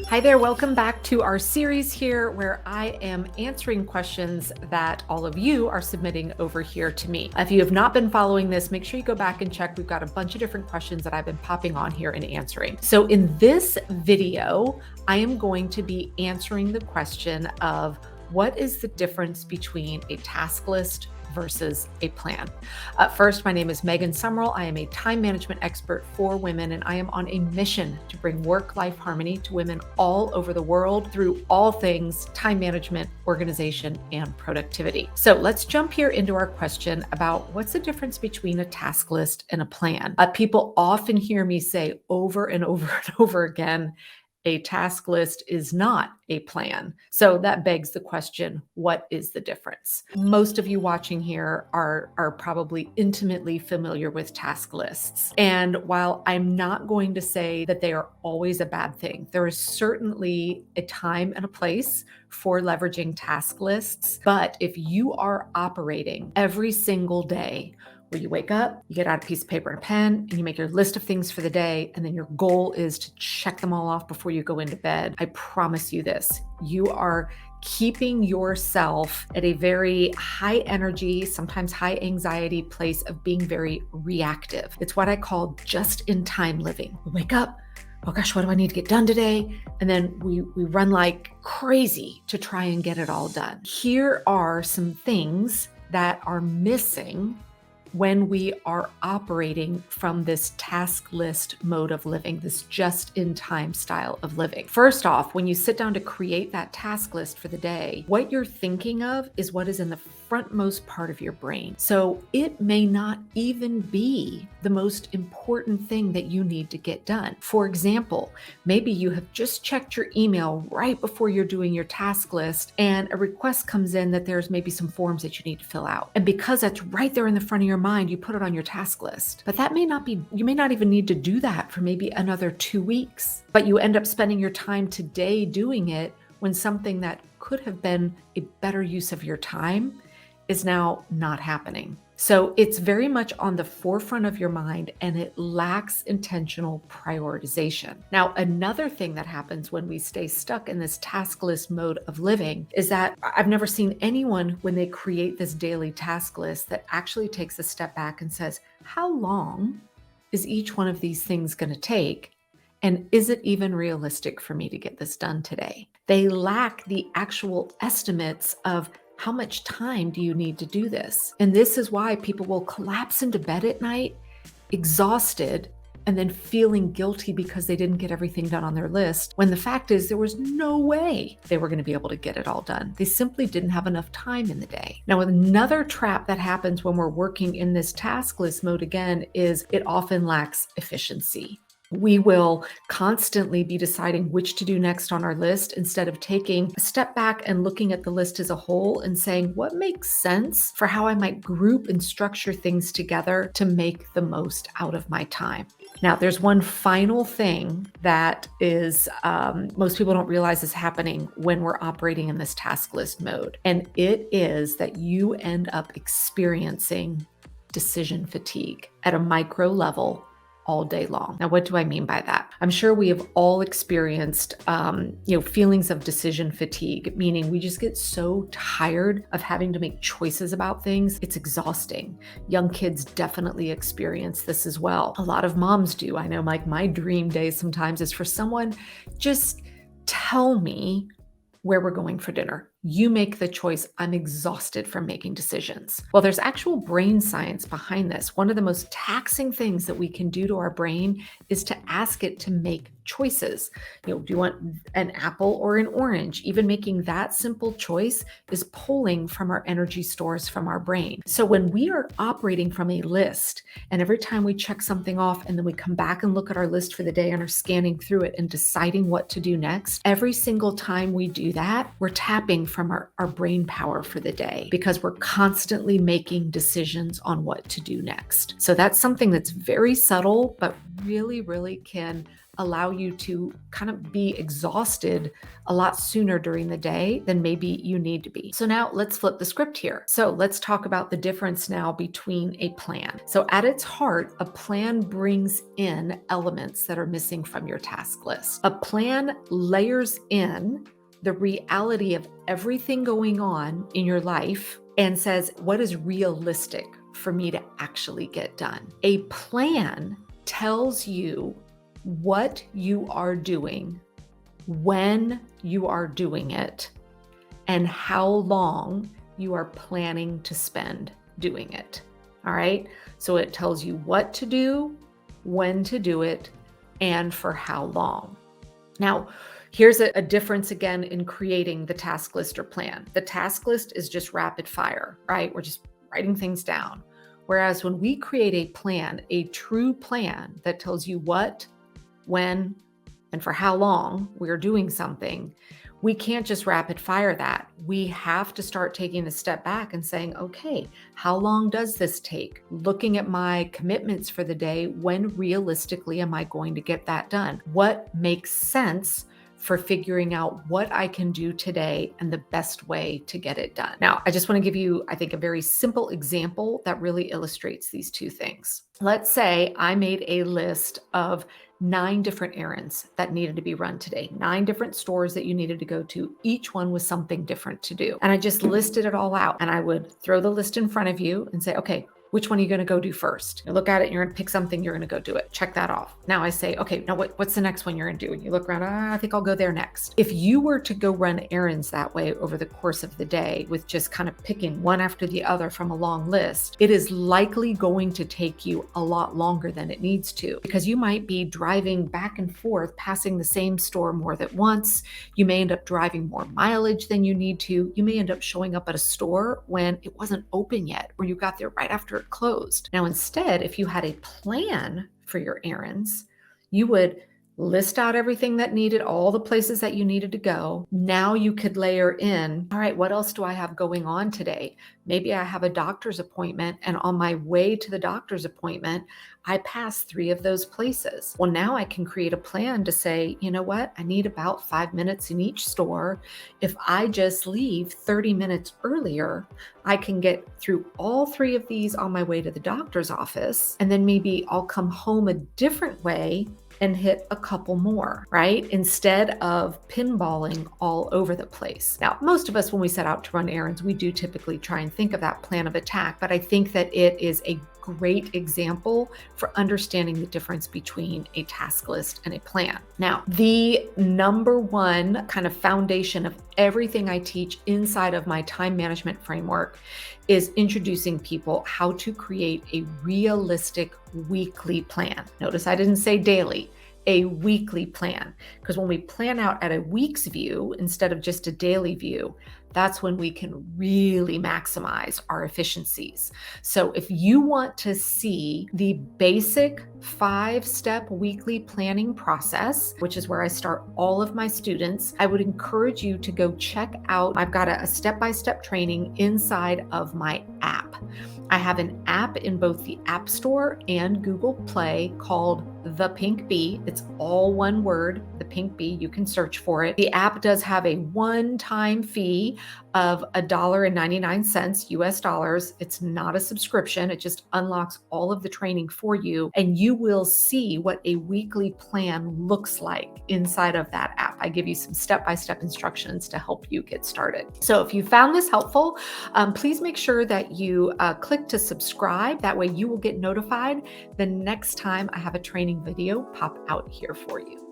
Hi there, welcome back to our series here where I am answering questions that all of you are submitting over here to me. If you have not been following this, make sure you go back and check. We've got a bunch of different questions that I've been popping on here and answering. So in this video, I am going to be answering the question of what is the difference between a task list versus a plan. First, my name is Sumrell. I am a time management expert for women, and I am on a mission to bring work-life harmony to women all over the world through all things time management, organization, and productivity. So let's jump here into our question about what's the difference between a task list and a plan. People often hear me say over and over and over again, a task list is not a plan. So that begs the question, what is the difference? Most of you watching here are probably intimately familiar with task lists. And while I'm not going to say that they are always a bad thing, there is certainly a time and a place for leveraging task lists. But if you are operating every single day where you wake up, you get out a piece of paper and a pen, and you make your list of things for the day, and then your goal is to check them all off before you go into bed, I promise you this, you are keeping yourself at a very high energy, sometimes high anxiety place of being very reactive. It's what I call just-in-time living. We wake up, oh gosh, what do I need to get done today? And then we run like crazy to try and get it all done. Here are some things that are missing when we are operating from this task list mode of living, this just-in-time style of living. First off, when you sit down to create that task list for the day, what you're thinking of is what is in the frontmost part of your brain. So it may not even be the most important thing that you need to get done. For example, maybe you have just checked your email right before you're doing your task list and a request comes in that there's maybe some forms that you need to fill out. And because that's right there in the front of your mind, you put it on your task list. But that may not be, you may not even need to do that for maybe another 2 weeks, but you end up spending your time today doing it when something that could have been a better use of your time is now not happening. So it's very much on the forefront of your mind and it lacks intentional prioritization. Now, another thing that happens when we stay stuck in this task list mode of living is that I've never seen anyone when they create this daily task list that actually takes a step back and says, how long is each one of these things going to take? And is it even realistic for me to get this done today? They lack the actual estimates of how much time do you need to do this? And this is why people will collapse into bed at night, exhausted, and then feeling guilty because they didn't get everything done on their list, when the fact is there was no way they were going to be able to get it all done. They simply didn't have enough time in the day. Now, another trap that happens when we're working in this task list mode again is it often lacks efficiency. We will constantly be deciding which to do next on our list instead of taking a step back and looking at the list as a whole and saying, what makes sense for how I might group and structure things together to make the most out of my time? Now, there's one final thing that is most people don't realize is happening when we're operating in this task list mode. And it is that you end up experiencing decision fatigue at a micro level all day long. Now, what do I mean by that? I'm sure we have all experienced, feelings of decision fatigue, meaning we just get so tired of having to make choices about things. It's exhausting. Young kids definitely experience this as well. A lot of moms do. I know my dream day sometimes is for someone, just tell me where we're going for dinner. You make the choice. I'm exhausted from making decisions. Well, there's actual brain science behind this. One of the most taxing things that we can do to our brain is to ask it to make choices. Do you want an apple or an orange? Even making that simple choice is pulling from our energy stores from our brain. So when we are operating from a list, and every time we check something off and then we come back and look at our list for the day and are scanning through it and deciding what to do next, every single time we do that, we're tapping from our brain power for the day because we're constantly making decisions on what to do next. So that's something that's very subtle, but really, really can allow you to kind of be exhausted a lot sooner during the day than maybe you need to be. So now let's flip the script here. So let's talk about the difference now between a plan. So at its heart, a plan brings in elements that are missing from your task list. A plan layers in the reality of everything going on in your life and says, what is realistic for me to actually get done? A plan tells you what you are doing, when you are doing it, and how long you are planning to spend doing it. All right. So it tells you what to do, when to do it, and for how long. Now, here's a difference again in creating the task list or plan. The task list is just rapid fire, right? We're just writing things down. Whereas when we create a plan, a true plan that tells you what, when, and for how long we're doing something, we can't just rapid fire that. We have to start taking a step back and saying, okay, how long does this take? Looking at my commitments for the day, when realistically am I going to get that done? What makes sense for figuring out what I can do today and the best way to get it done? Now, I just want to give you, I think, a very simple example that really illustrates these two things. Let's say I made a list of 9 different errands that needed to be run today, 9 different stores that you needed to go to, each one with something different to do. And I just listed it all out, and I would throw the list in front of you and say, okay, which one are you going to go do first? You look at it and you're going to pick something, you're going to go do it. Check that off. Now I say, okay, now what's the next one you're going to do? And you look around, I think I'll go there next. If you were to go run errands that way over the course of the day with just kind of picking one after the other from a long list, it is likely going to take you a lot longer than it needs to, because you might be driving back and forth, passing the same store more than once. You may end up driving more mileage than you need to. You may end up showing up at a store when it wasn't open yet, or you got there right after it closed. Now, instead, if you had a plan for your errands, you would list out everything that needed, all the places that you needed to go. Now you could layer in, all right, what else do I have going on today? Maybe I have a doctor's appointment, and on my way to the doctor's appointment, I pass 3 of those places. Well, now I can create a plan to say, you know what? I need about 5 minutes in each store. If I just leave 30 minutes earlier, I can get through all 3 of these on my way to the doctor's office. And then maybe I'll come home a different way and hit a couple more, right? Instead of pinballing all over the place. Now, most of us, when we set out to run errands, we do typically try and think of that plan of attack, but I think that it is a great example for understanding the difference between a task list and a plan. Now, the number one kind of foundation of everything I teach inside of my time management framework is introducing people how to create a realistic weekly plan. Notice I didn't say daily, a weekly plan, because when we plan out at a week's view instead of just a daily view, that's when we can really maximize our efficiencies. So if you want to see the basic 5-step weekly planning process, which is where I start all of my students, I would encourage you to go check out, I've got a step-by-step training inside of my app. I have an app in both the App Store and Google Play called The Pink Bee. It's all one word, The Pink Bee. You can search for it. The app does have a one-time fee of $1.99 US dollars. It's not a subscription. It just unlocks all of the training for you, and you will see what a weekly plan looks like inside of that app. I give you some step-by-step instructions to help you get started. So if you found this helpful, please make sure that you click to subscribe. That way you will get notified the next time I have a training video pop out here for you.